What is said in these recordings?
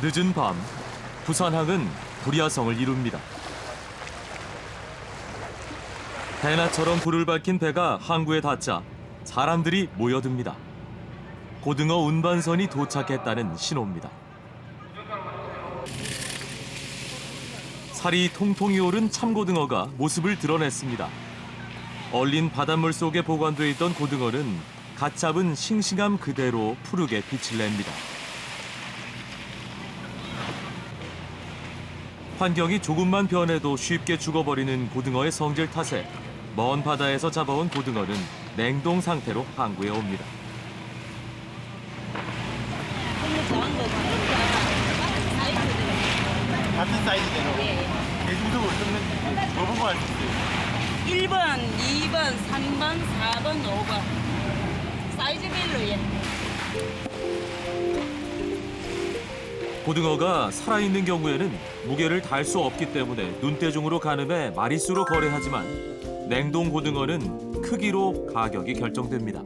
늦은 밤, 부산항은 불야성을 이룹니다. 대낮처럼 불을 밝힌 배가 항구에 닿자 사람들이 모여듭니다. 고등어 운반선이 도착했다는 신호입니다. 살이 통통이 오른 참고등어가 모습을 드러냈습니다. 얼린 바닷물 속에 보관돼 있던 고등어는 갓 잡은 싱싱함 그대로 푸르게 빛을 냅니다. 환경이 조금만 변해도 쉽게 죽어버리는 고등어의 성질 탓에 먼 바다에서 잡아온 고등어는 냉동 상태로 항구에 옵니다. 같은 사이즈대로 대중적으로 끊는 뭐 보고 할 수 있어요? 1번, 2번, 3번, 4번, 5번 사이즈별로 예. 고등어가 살아있는 경우에는 무게를 달 수 없기 때문에 눈대중으로 가늠해 마리수로 거래하지만 냉동 고등어는 크기로 가격이 결정됩니다.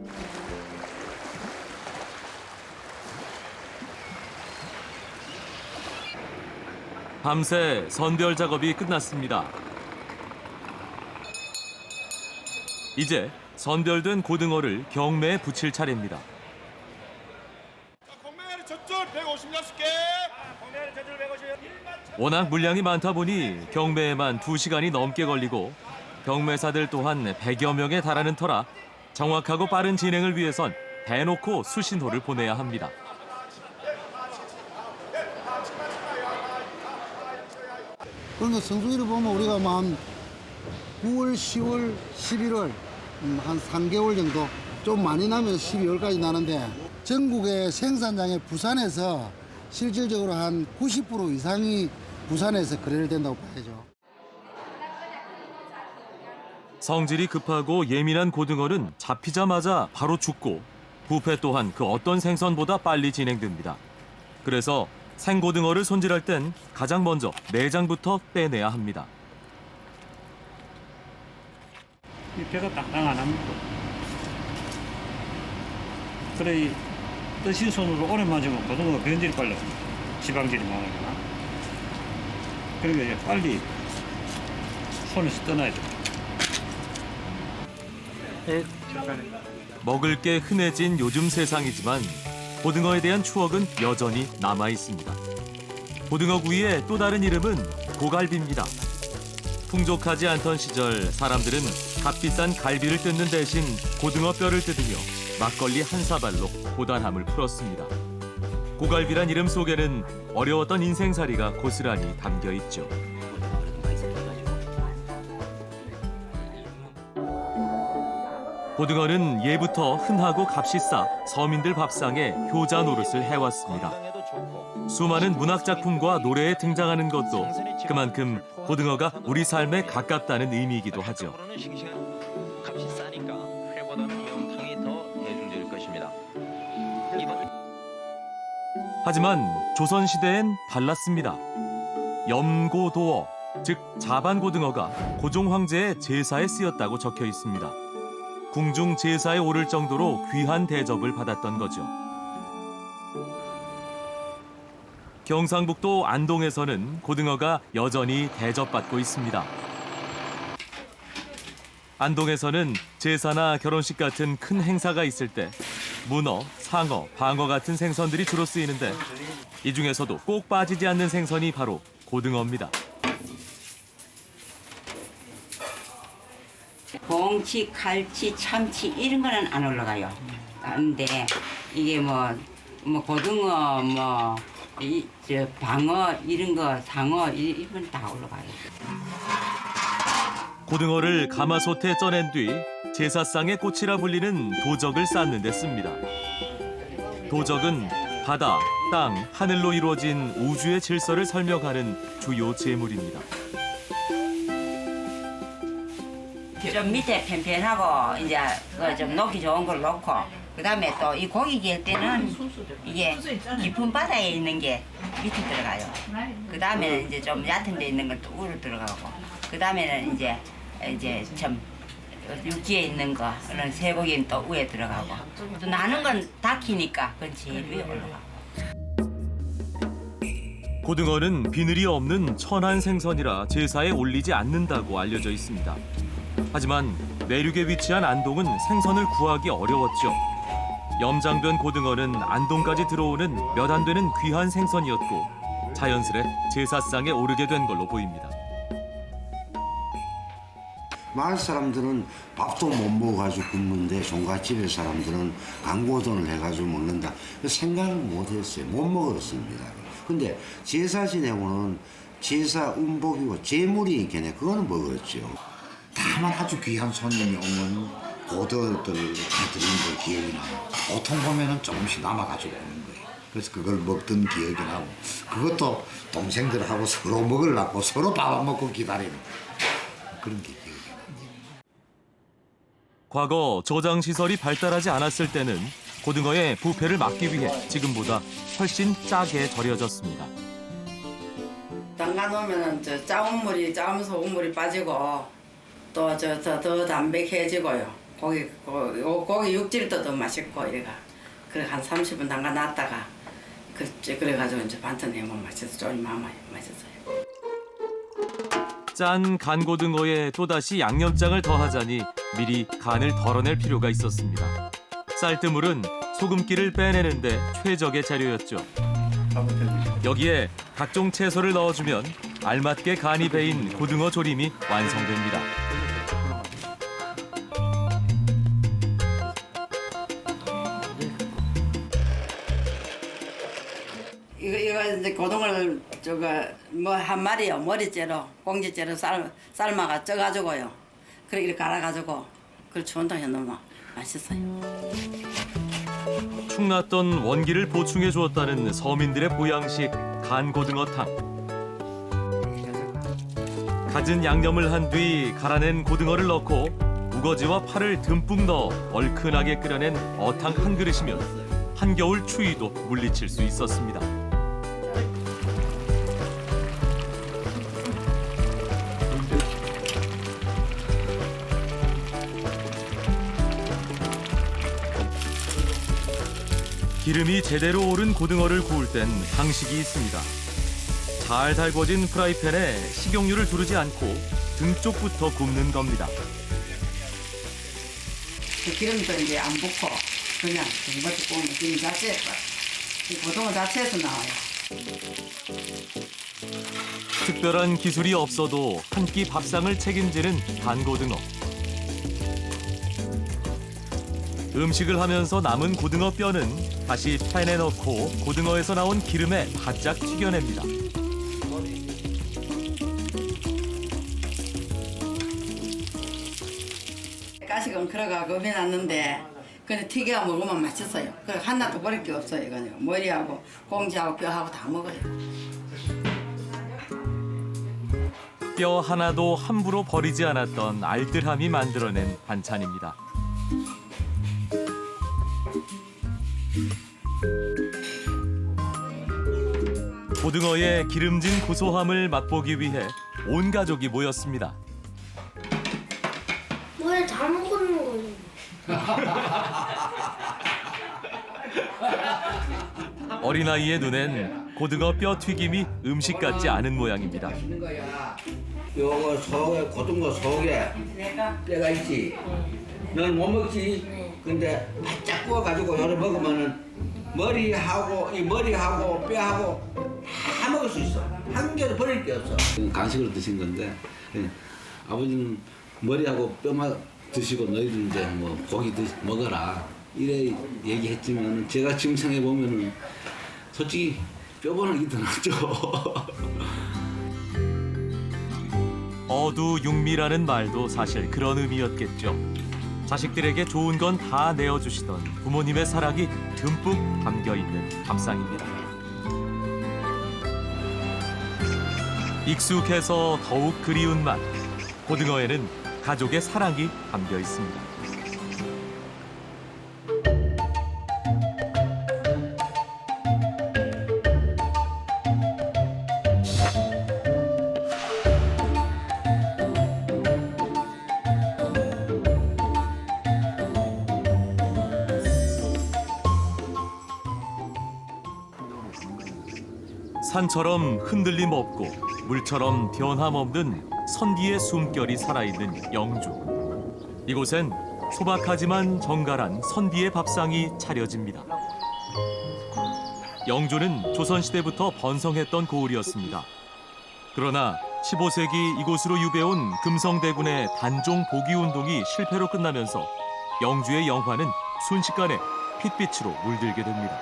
밤새 선별 작업이 끝났습니다. 이제 선별된 고등어를 경매에 붙일 차례입니다. 공매는 젖줄 156개. 공매는 젖줄 150. 워낙 물량이 많다 보니 경매에만 2시간이 넘게 걸리고 경매사들 또한 100여 명에 달하는 터라 정확하고 빠른 진행을 위해선 대놓고 수신호를 보내야 합니다. 그런데 성수기를 보면 우리가 한 9월, 10월, 11월 한 3개월 정도 좀 많이 나면 12월까지 나는데 전국의 생산장에 부산에서 실질적으로 한 90% 이상이 부산에서 거래를 된다고 봐야죠. 성질이 급하고 예민한 고등어는 잡히자마자 바로 죽고 부패 또한 그 어떤 생선보다 빨리 진행됩니다. 그래서 생고등어를 손질할 땐 가장 먼저 내장부터 떼내야 합니다. 이 배가 땅땅 안 합니다. 그래 뜨신 손으로 오래 만지면 고등어 변질이 빨리 지방질이 많으니까. 그러니까 이제 빨리 손에서 떠나야 돼. 먹을 게 흔해진 요즘 세상이지만 고등어에 대한 추억은 여전히 남아 있습니다. 고등어 구이의 또 다른 이름은 고갈비입니다. 풍족하지 않던 시절 사람들은 값비싼 갈비를 뜯는 대신 고등어 뼈를 뜯으며 막걸리 한 사발로 고단함을 풀었습니다. 고갈비란 이름 속에는 어려웠던 인생살이가 고스란히 담겨 있죠. 고등어는 예부터 흔하고 값이 싸 서민들 밥상에 효자 노릇을 해왔습니다. 수많은 문학작품과 노래에 등장하는 것도 그만큼 고등어가 우리 삶에 가깝다는 의미이기도 하죠. 값이 싸니까 회보다는 명탕이 더 대중적일 것입니다. 하지만 조선시대엔 달랐습니다. 염고도어, 즉 자반고등어가 고종 황제의 제사에 쓰였다고 적혀 있습니다. 궁중 제사에 오를 정도로 귀한 대접을 받았던 거죠. 경상북도 안동에서는 고등어가 여전히 대접받고 있습니다. 안동에서는 제사나 결혼식 같은 큰 행사가 있을 때 문어, 상어, 방어 같은 생선들이 주로 쓰이는데 이 중에서도 꼭 빠지지 않는 생선이 바로 고등어입니다. 봉치, 갈치, 참치 이런 거는 안 올라가요. 근데 이게 뭐 고등어, 방어 이런 거, 상어 이런 다 올라가요. 고등어를 가마솥에 쪄낸 뒤 제사상의 꽃이라 불리는 도적을 쌓는 데 씁니다. 도적은 바다, 땅, 하늘로 이루어진 우주의 질서를 설명하는 주요 제물입니다. 좀 밑에 편편하고 이제 좀 녹기 좋은 걸 놓고 그다음에 또 이 고기 기을 때는 이게 깊은 바다에 있는 게 밑에 들어가요. 그다음에는 이제 좀 얕은 데 있는 건 또 위로 들어가고 그다음에는 이제 좀 육지에 있는 거 그런 쇠고기는 또 위에 들어가고 또 나는 건 닭이니까 그건 제일 위에 올라가고. 고등어는 비늘이 없는 천한 생선이라 제사에 올리지 않는다고 알려져 있습니다. 하지만 내륙에 위치한 안동은 생선을 구하기 어려웠죠. 염장된 고등어는 안동까지 들어오는 몇 안 되는 귀한 생선이었고 자연스레 제사상에 오르게 된 걸로 보입니다. 마을 사람들은 밥도 못 먹어가지고 굶는데 종갓집의 사람들은 강고돈을 해가지고 먹는다. 생각을 못했어요. 못 먹었습니다. 근데 제사 지내고는 제사 음복이고 제물이 있겠네. 그거는 먹었죠. 다만 아주 귀한 손님이 오면 고도들을 다 드리는 걸 기억이 나요. 보통 보면은 조금씩 남아가지고 오는 거예요. 그래서 그걸 먹던 기억이 나고 그것도 동생들하고 서로 먹으려고 서로 밥 안 먹고 기다리는 그런 게 기억이 나요. 과거 저장 시설이 발달하지 않았을 때는 고등어의 부패를 막기 위해 지금보다 훨씬 짜게 절여졌습니다. 담가 놓으면은 짜운 물이 짜면 소금물이 빠지고 또 더 담백해지고요. 고기 육질도 더 맛있고 이래가. 그래 한 30분 담가 놨다가 그래가지고 이제 반찬 내면 맛있어. 좀 맛있어요. 짠 간고등어에 또다시 양념장을 더하자니 미리 간을 덜어낼 필요가 있었습니다. 쌀뜨물은 소금기를 빼내는데 최적의 재료였죠. 여기에 각종 채소를 넣어주면 알맞게 간이 배인 고등어 조림이 완성됩니다. 이거 이제 고등어를 뭐 한 마리요 머리째로 공지째로 삶아가 쪄가지고요. 그래 이렇게 갈아가지고 그걸 추운탕에 넣으면 맛있어요. 축났던 원기를 보충해 주었다는 서민들의 보양식 간고등어탕. 갖은 양념을 한 뒤 갈아낸 고등어를 넣고 우거지와 파를 듬뿍 넣어 얼큰하게 끓여낸 어탕 한 그릇이면 한겨울 추위도 물리칠 수 있었습니다. 기름이 제대로 오른 고등어를 구울 땐 방식이 있습니다. 잘 달궈진 프라이팬에 식용유를 두르지 않고 등 쪽부터 굽는 겁니다. 그 기름도 이제 안 붓고 그냥 등받이 구우면 기름 자체에서 이 고등어 자체에서 나와요. 특별한 기술이 없어도 한 끼 밥상을 책임지는 간고등어. 음식을 하면서 남은 고등어 뼈는 다시 팬에 넣고 고등어에서 나온 기름에 바짝 튀겨냅니다. 가식은 그래가 겁이 났는데 근데 튀겨 먹으면 맛있어요. 그래 하나도 버릴 게 없어요. 이거는 머리하고 공지하고 뼈하고 다 먹어요. 뼈 하나도 함부로 버리지 않았던 알뜰함이 만들어낸 반찬입니다. 고등어의 기름진 고소함을 맛보기 위해 온 가족이 모였습니다. 왜 잘 먹는 거예요? 어린아이의 눈엔 고등어 뼈 튀김이 음식 같지 않은 모양입니다. 요거 속에 고등어 속에 뼈가 있지. 넌 못 먹지. 근데 바짝 구워가지고 요래 먹으면은 머리하고 뼈하고 다 먹을 수 있어. 한 개도 버릴 게 없어. 간식으로 드신 건데 아버지는 머리하고 뼈만 드시고 너희들 이제 뭐 고기 먹어라 이래 얘기했지만 제가 지금 생각해 보면은 솔직히 뼈보는 이게 더 낫죠. 어두육미라는 말도 사실 그런 의미였겠죠. 자식들에게 좋은 건 다 내어주시던 부모님의 사랑이 듬뿍 담겨있는 밥상입니다. 익숙해서 더욱 그리운 맛. 고등어에는 가족의 사랑이 담겨 있습니다. 산처럼 흔들림 없고 물처럼 변함없는 선비의 숨결이 살아있는 영주. 이곳엔 소박하지만 정갈한 선비의 밥상이 차려집니다. 영주는 조선시대부터 번성했던 고을이었습니다. 그러나 15세기 이곳으로 유배온 금성대군의 단종 복위운동이 실패로 끝나면서 영주의 영화는 순식간에 핏빛으로 물들게 됩니다.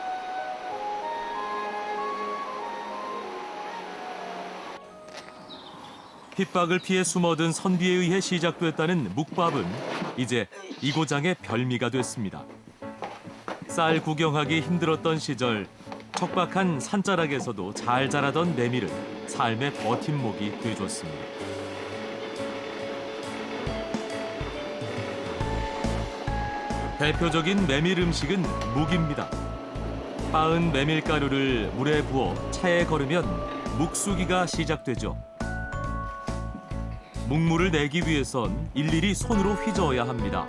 핍박을 피해 숨어든 선비에 의해 시작됐다는 묵밥은 이제 이고장의 별미가 됐습니다. 쌀 구경하기 힘들었던 시절 척박한 산자락에서도 잘 자라던 메밀은 삶의 버팀목이 되어줬습니다. 대표적인 메밀 음식은 묵입니다. 빻은 메밀가루를 물에 부어 차에 걸으면 묵수기가 시작되죠. 묵물을 내기 위해선 일일이 손으로 휘저어야 합니다.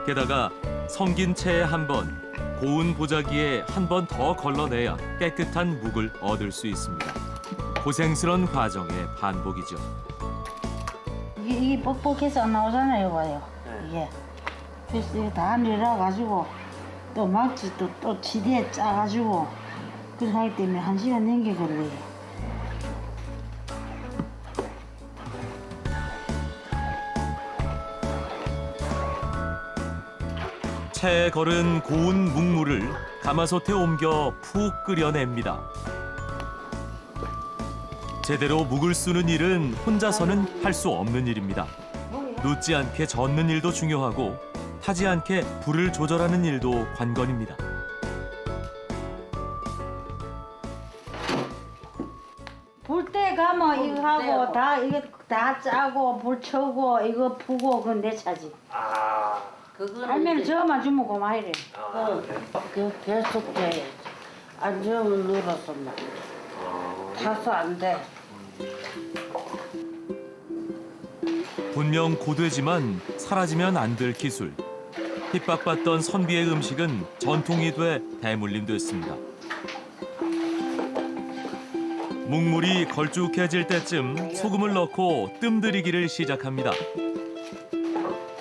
게다가 성긴 채에 한 번, 고운 보자기에 한 번 더 걸러내야 깨끗한 묵을 얻을 수 있습니다. 고생스런 과정의 반복이죠. 이게 뻑뻑해서 안 나오잖아요, 봐요. 이게. 그래서 이거 다 내려가지고 또 막지 또 지대에 짜가지고 그렇게 하기 때문에 1시간 넘게 걸려요. 채에 걸은 고운 묵물을 가마솥에 옮겨 푹 끓여냅니다. 제대로 묵을 쓰는 일은 혼자서는 할 수 없는 일입니다. 눕지 않게 젓는 일도 중요하고 타지 않게 불을 조절하는 일도 관건입니다. 불 때 가면 이거 하고 다 이거 다 짜고 불 쳐고 이거 푸고 그건 내 차지. 할머니 저만 주면 고마이래. 그 계속 돼. 안 주면 눌러서 막. 타서 안 돼. 분명 고되지만 사라지면 안 될 기술. 핍박받던 선비의 음식은 전통이 돼 대물림됐습니다. 묵물이 걸쭉해질 때쯤 소금을 넣고 뜸들이기를 시작합니다.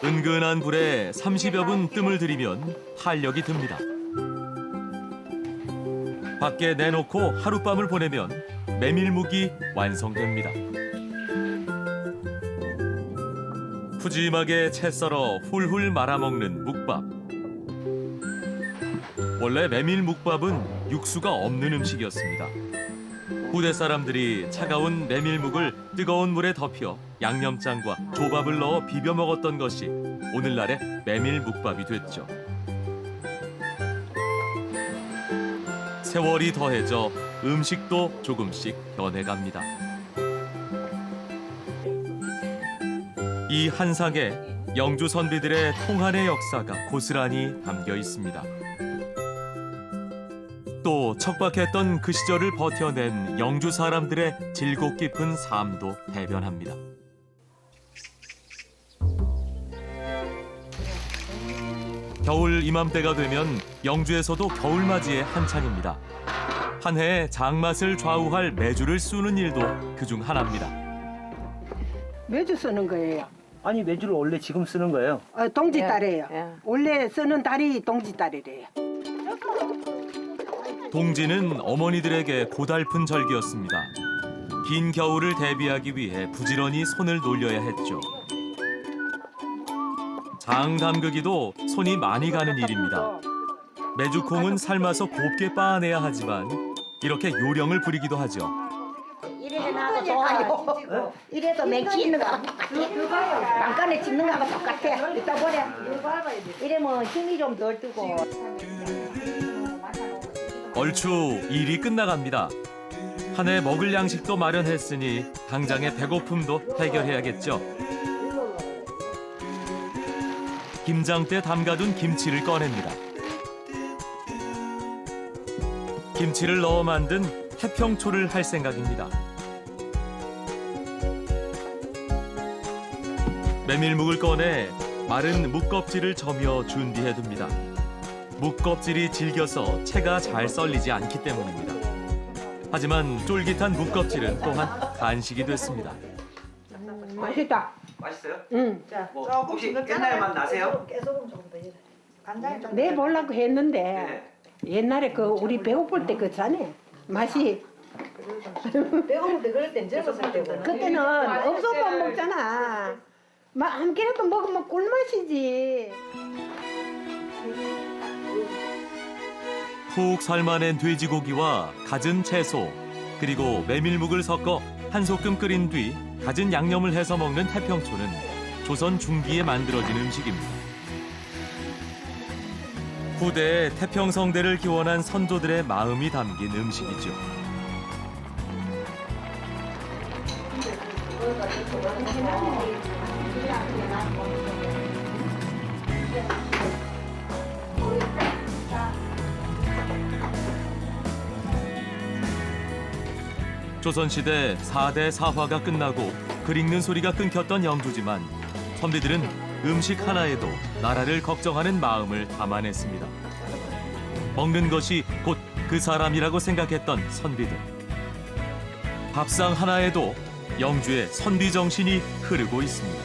은근한 불에 30여 분 뜸을 들이면 탄력이 듭니다. 밖에 내놓고 하룻밤을 보내면 메밀묵이 완성됩니다. 푸짐하게 채 썰어 훌훌 말아먹는 묵밥. 원래 메밀묵밥은 육수가 없는 음식이었습니다. 후대 사람들이 차가운 메밀묵을 뜨거운 물에 덮여 양념장과 조밥을 넣어 비벼 먹었던 것이 오늘날의 메밀묵밥이 됐죠. 세월이 더해져 음식도 조금씩 변해갑니다. 이 한상에 영주 선비들의 통한의 역사가 고스란히 담겨 있습니다. 또 척박했던 그 시절을 버텨낸 영주 사람들의 질곡 깊은 삶도 대변합니다. 겨울 이맘때가 되면 영주에서도 겨울맞이의 한창입니다. 한 해의 장맛을 좌우할 메주를 쑤는 일도 그중 하나입니다. 매주 쓰는 거예요. 아니 메주를 원래 지금 쓰는 거예요? 동지달이에요. 예. 원래 쓰는 달이 동지달이래요. 동지는 어머니들에게 고달픈 절기였습니다. 긴 겨울을 대비하기 위해 부지런히 손을 놀려야 했죠. 장 담그기도 손이 많이 가는 일입니다. 메주콩은 삶아서 곱게 빻아내야 하지만 이렇게 요령을 부리기도 하죠. 이래 해놔도 좋아요. 이래도 맥주 있는 거하고 똑같아. 방간에 찍는 거하고 똑같아. 이따 보래. 이러면 힘이 좀 덜 뜨고. 얼추 일이 끝나갑니다. 한 해 먹을 양식도 마련했으니 당장의 배고픔도 해결해야겠죠. 김장때 담가둔 김치를 꺼냅니다. 김치를 넣어 만든 태평초를 할 생각입니다. 메밀묵을 꺼내 마른 묵껍질을 저며 준비해둡니다. 묵껍질이 질겨서 채가 잘 썰리지 않기 때문입니다. 하지만 쫄깃한 묵껍질은 또한 간식이 됐습니다. 맛있다. 맛있어요? 응. 뭐 혹시 옛날 맛 나세요? 내 보려고 했는데 옛날에 그 우리 배고플 때 그 자네 맛이 배고플 때 그럴 땐 젊었을 때고. 그때는 없어 못 먹잖아. 한 개라도 먹으면 꿀맛이지. 푹 삶아낸 돼지고기와 갖은 채소 그리고 메밀묵을 섞어 한 소끔 끓인 뒤 갖은 양념을 해서 먹는 태평초는 조선 중기에 만들어진 음식입니다. 후대에 태평성대를 기원한 선조들의 마음이 담긴 음식이죠. 조선시대 4대 사화가 끝나고 글 읽는 소리가 끊겼던 영조지만 선비들은 음식 하나에도 나라를 걱정하는 마음을 담아냈습니다. 먹는 것이 곧 그 사람이라고 생각했던 선비들. 밥상 하나에도 영주의 선비 정신이 흐르고 있습니다.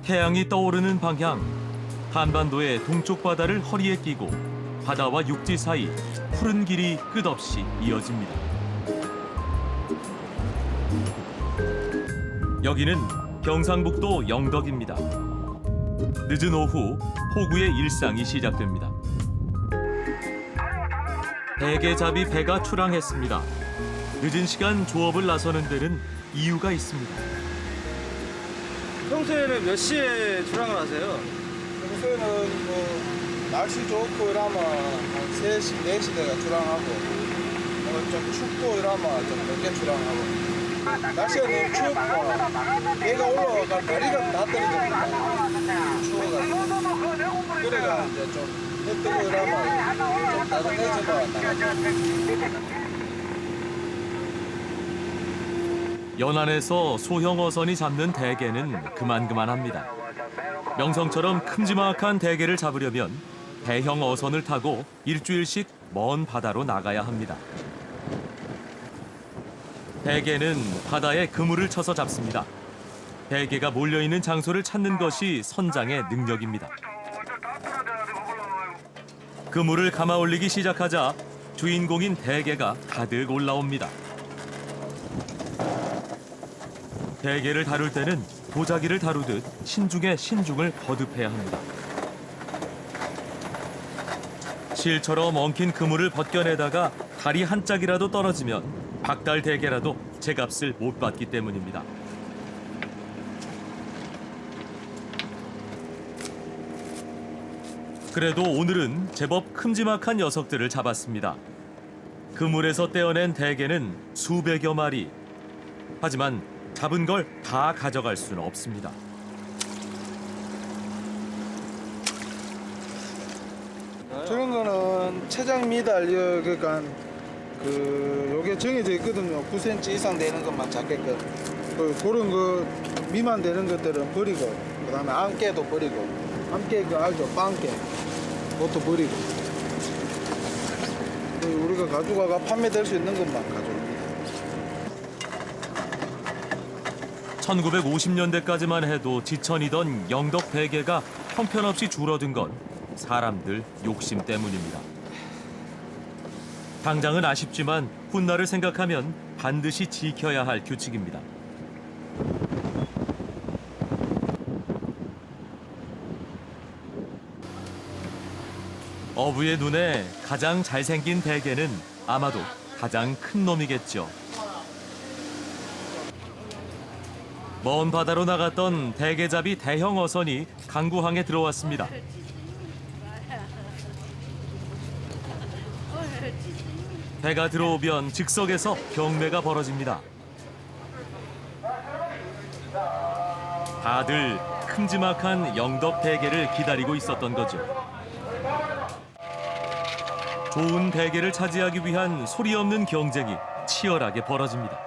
태양이 떠오르는 방향, 한반도의 동쪽 바다를 허리에 끼고 바다와 육지 사이 푸른 길이 끝없이 이어집니다. 여기는 경상북도 영덕입니다. 늦은 오후 호구의 일상이 시작됩니다. 대게잡이 배가 출항했습니다. 늦은 시간 조업을 나서는 데는 이유가 있습니다. 평소에는 몇 시에 출항을 하세요? 평소에는 뭐 날씨 좋고 이러면 한 3시, 4시 내가 출항하고 좀 춥고 이러면 좀 늦게 출항하고 날씨가 너무 추웠고 배가 올라가니까 다리가 다 떨어졌거든요. 추워가지고 그래가 이제 좀 해 뜨고 이러면 좀 따뜻해져서 나가죠. 연안에서 소형 어선이 잡는 대게는 그만합니다. 명성처럼 큼지막한 대게를 잡으려면 대형 어선을 타고 일주일씩 먼 바다로 나가야 합니다. 대게는 바다에 그물을 쳐서 잡습니다. 대게가 몰려있는 장소를 찾는 것이 선장의 능력입니다. 그물을 감아 올리기 시작하자 주인공인 대게가 가득 올라옵니다. 대게를 다룰 때는 도자기를 다루듯 신중에 신중을 거듭해야 합니다. 실처럼 엉킨 그물을 벗겨내다가 다리 한 짝이라도 떨어지면 박달 대게라도 제값을 못 받기 때문입니다. 그래도 오늘은 제법 큼지막한 녀석들을 잡았습니다. 그물에서 떼어낸 대게는 수백여 마리. 하지만 잡은 걸 다 가져갈 수는 없습니다. 저런 거는 체장 미달 그러니까 요게 정해져 있거든요. 9cm 이상 되는 것만 잡게끔. 그런 거 미만 되는 것들은 버리고 그다음에 안깨도 버리고 안깨 그 알죠? 빵깨 그것도 버리고 우리가 가져가가 판매될 수 있는 것만 가져옵니다. 1950년대까지만 해도 지천이던 영덕 대게가 형편없이 줄어든 건 사람들 욕심 때문입니다. 당장은 아쉽지만 훗날을 생각하면 반드시 지켜야 할 규칙입니다. 어부의 눈에 가장 잘생긴 대게는 아마도 가장 큰 놈이겠죠. 먼 바다로 나갔던 대게잡이 대형 어선이 강구항에 들어왔습니다. 배가 들어오면 즉석에서 경매가 벌어집니다. 다들 큼지막한 영덕 대게를 기다리고 있었던 거죠. 좋은 대게를 차지하기 위한 소리 없는 경쟁이 치열하게 벌어집니다.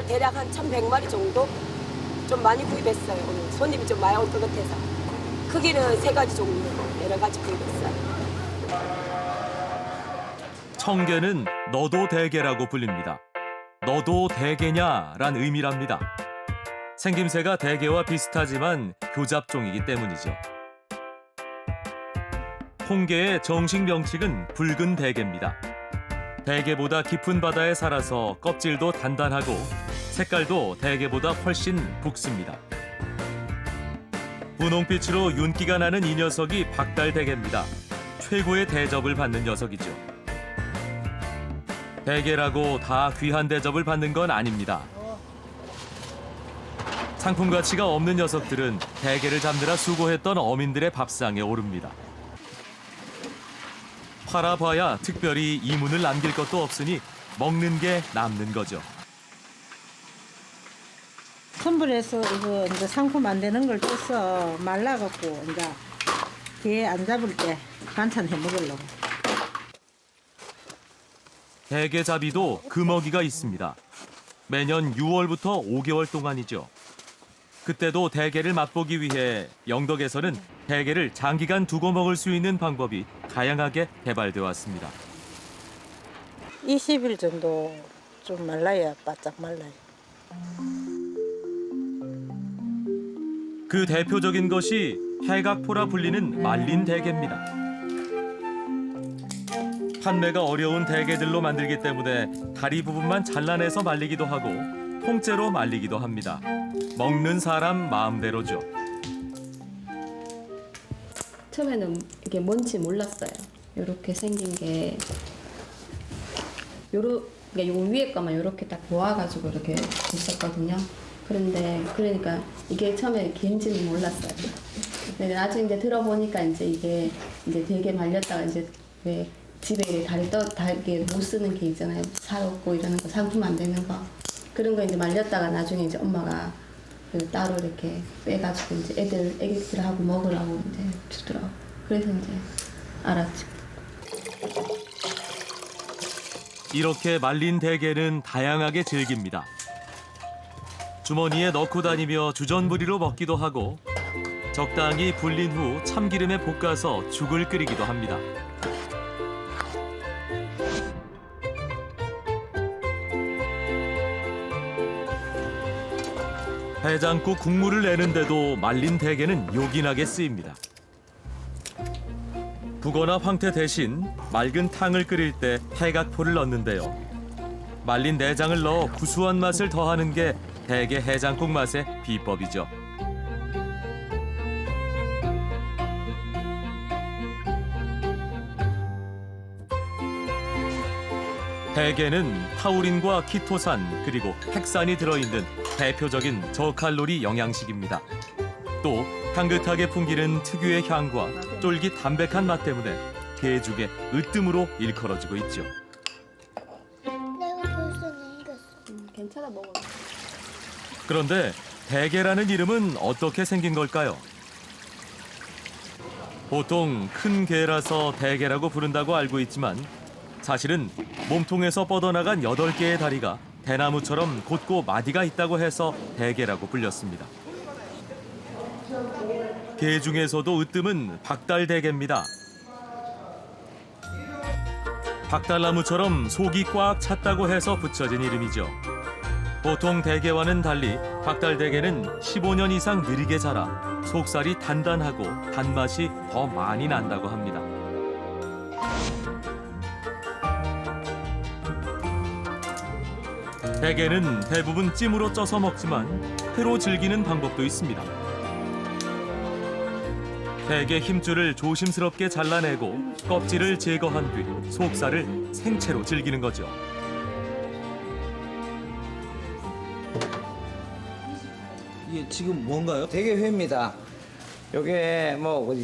대략 한 1,100마리 정도 좀 많이 구입했어요. 오늘 손님이 좀 많이 올 것 같아서. 크기는 3가지 종류 여러 가지 구입했어요. 청게는 너도 대게라고 불립니다. 너도 대게냐란 의미랍니다. 생김새가 대게와 비슷하지만 교잡종이기 때문이죠. 홍게의 정식 명칭은 붉은 대게입니다. 대게보다 깊은 바다에 살아서 껍질도 단단하고 색깔도 대게보다 훨씬 붉습니다. 분홍빛으로 윤기가 나는 이 녀석이 박달대게입니다. 최고의 대접을 받는 녀석이죠. 대게라고 다 귀한 대접을 받는 건 아닙니다. 상품 가치가 없는 녀석들은 대게를 잡느라 수고했던 어민들의 밥상에 오릅니다. 팔아봐야 특별히 이문을 남길 것도 없으니 먹는 게 남는 거죠. 선불해서 이거 이제 상품 안 되는 걸 떼서 말라갖고 이제 게 안 잡을 때 반찬 해 먹으려고. 대게잡이도 금어기가 있습니다. 매년 6월부터 5개월 동안이죠. 그때도 대게를 맛보기 위해 영덕에서는 대게를 장기간 두고 먹을 수 있는 방법이 다양하게 개발되어 왔습니다. 20일 정도 좀 말라야 바짝 말라요. 그 대표적인 것이 해각포라 불리는 말린 대게입니다. 판매가 어려운 대게들로 만들기 때문에 다리 부분만 잘라내서 말리기도 하고 통째로 말리기도 합니다. 먹는 사람 마음대로죠. 처음에는 이게 뭔지 몰랐어요. 이렇게 생긴 게 그러니까 요 위에 거만 이렇게 딱 모아가지고 이렇게 있었거든요. 그러니까 이게 처음에 개인지는 몰랐어요. 근데 나중에 이제 들어보니까 이게 되게 말렸다가 이제 왜 집에 다리게 못 쓰는 게 있잖아요. 살 없고 이러는 거 상품 안 되는 거 그런 거 이제 말렸다가 나중에 이제 엄마가 따로 이렇게 빼가지고 이제 애기들하고 먹으라고 이제 주더라고. 그래서 이제 알았죠. 이렇게 말린 대게는 다양하게 즐깁니다. 주머니에 넣고 다니며 주전부리로 먹기도 하고 적당히 불린 후 참기름에 볶아서 죽을 끓이기도 합니다. 해장국 국물을 내는데도 말린 대게는 요긴하게 쓰입니다. 북어나 황태 대신 맑은 탕을 끓일 때 해각포를 넣는데요. 말린 내장을 넣어 구수한 맛을 더하는 게 대게 해장국 맛의 비법이죠. 대게는 타우린과 키토산 그리고 핵산이 들어있는 대표적인 저칼로리 영양식입니다. 또 향긋하게 풍기는 특유의 향과 쫄깃 담백한 맛 때문에 게죽의 으뜸으로 일컬어지고 있죠. 내가 벌써 이겼어. 괜찮아 먹어. 그런데 대게라는 이름은 어떻게 생긴 걸까요? 보통 큰 게라서 대게라고 부른다고 알고 있지만 사실은 몸통에서 뻗어나간 8개의 다리가 대나무처럼 곧고 마디가 있다고 해서 대게라고 불렸습니다. 게 중에서도 으뜸은 박달대게입니다. 박달나무처럼 속이 꽉 찼다고 해서 붙여진 이름이죠. 보통 대게와는 달리 박달대게는 15년 이상 느리게 자라 속살이 단단하고 단맛이 더 많이 난다고 합니다. 대게는 대부분 찜으로 쪄서 먹지만 회로 즐기는 방법도 있습니다. 대게 힘줄을 조심스럽게 잘라내고 껍질을 제거한 뒤 속살을 생채로 즐기는 거죠. 이게 지금 뭔가요? 대게회입니다. 요게 뭐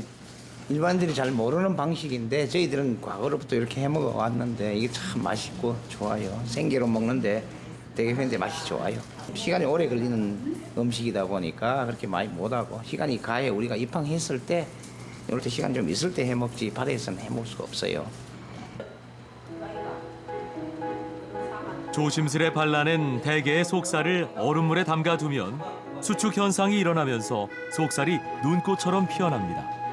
일반인들이 잘 모르는 방식인데 저희들은 과거로부터 이렇게 해 먹어 왔는데 이게 참 맛있고 좋아요. 생게로 먹는데 대게 회인데 맛이 좋아요. 시간이 오래 걸리는 음식이다 보니까 그렇게 많이 못하고 시간이 가해 우리가 입항했을 때 이럴 때 시간 좀 있을 때 해먹지 바다에서는 해먹을 수가 없어요. 조심스레 발라낸 대게의 속살을 얼음물에 담가두면 수축 현상이 일어나면서 속살이 눈꽃처럼 피어납니다.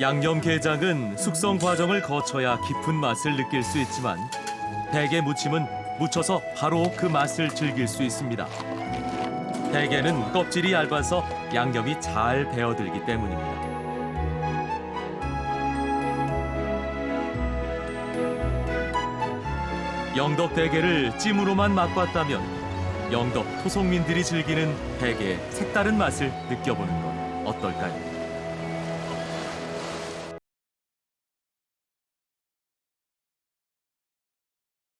양념게장은 숙성 과정을 거쳐야 깊은 맛을 느낄 수 있지만 대게 무침은 무쳐서 바로 그 맛을 즐길 수 있습니다. 대게는 껍질이 얇아서 양념이 잘 배어들기 때문입니다. 영덕 대게를 찜으로만 맛봤다면 영덕 토속민들이 즐기는 대게의 색다른 맛을 느껴보는 건 어떨까요?